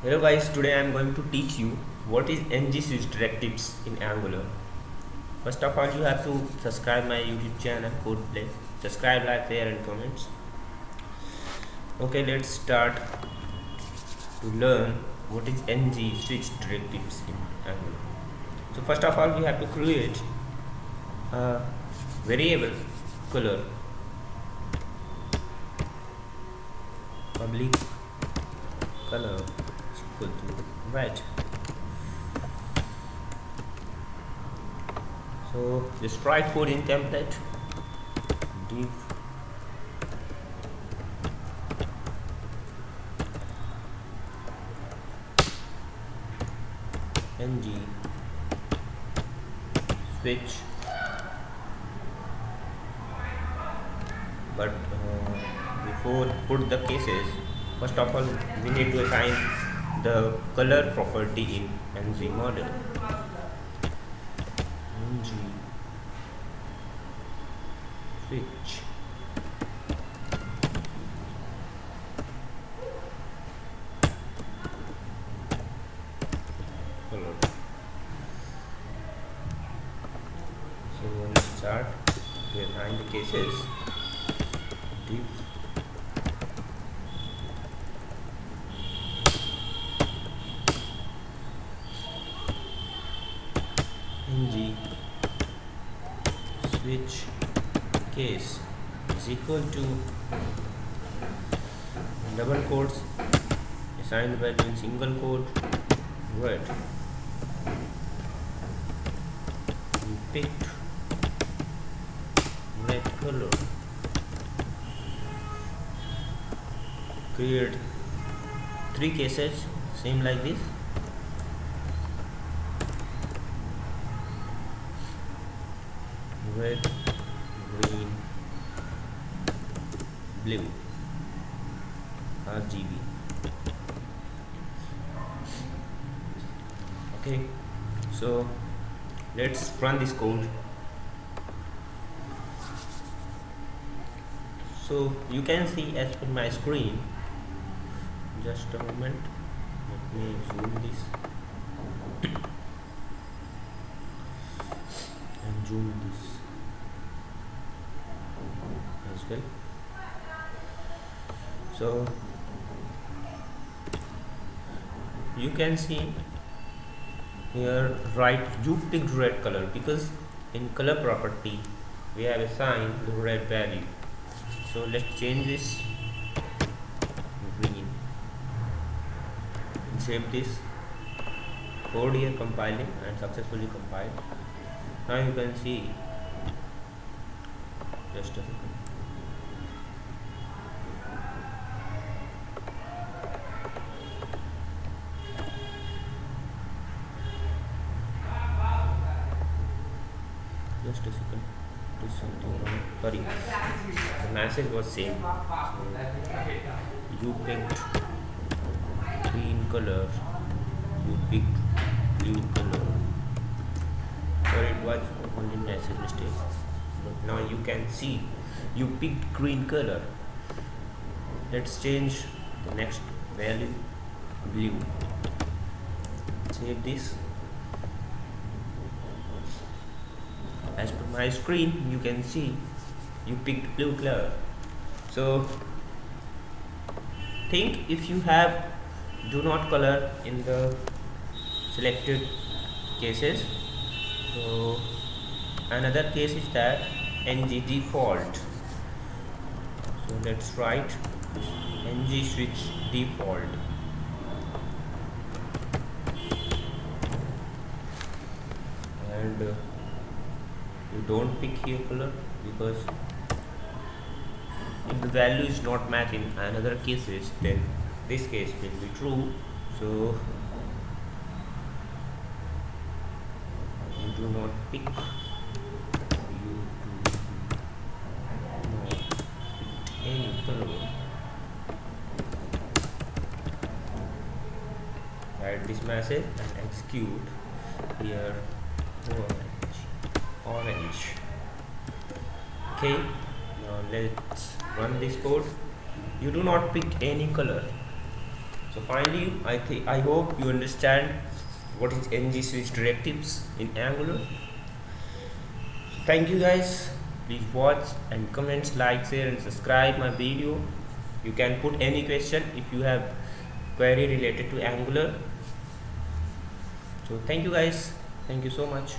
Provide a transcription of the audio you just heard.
Hello guys, today I am going to teach you what is ngSwitch directives in Angular. First of all, you have to subscribe my YouTube channel Code Play. Subscribe, like, share and comments. Okay, let's start to learn what is ngSwitch directives in Angular. So first of all, we have to create a variable color public color is equal to red. So just write code in template div ng switch, but before put the cases, first of all we need to assign the color property in ng model. ng switch color. So when we start, we assign the cases div ng switch case is equal to double quotes, assign the value in single quote red. We picked red color. Create 3 cases same like this. Red, green, blue, RGB. Okay, so let's run this code. So you can see as per my screen, just a moment, let me zoom this and zoom this as well. So you can see here, right, you picked red color because in color property we have assigned the red value. So let's change this green and save this code here, compiling and successfully compiled. Now you can see, just a second. Just a second, there's something wrong. Sorry, the message was same. So you picked green color, you picked blue color. Sorry, it was only message mistake. But now you can see you picked green color. Let's change the next value, blue. Save this. As per my screen, you can see you picked blue color. So think if you have do not color in the selected cases. So another case is that ng default. So let's write this ngSwitch default. And you don't pick here color because if the value is not matched in another cases, then this case will be true. So you do not pick, you do not pick any color. Write this message and execute here orange. Okay, now let's run this code. You do not pick any color, So finally, I hope you understand what is ngSwitch directives in Angular. So thank you guys. Please watch and comment, like, share, and subscribe my video. You can put any question if you have query related to Angular. So thank you guys. Thank you so much.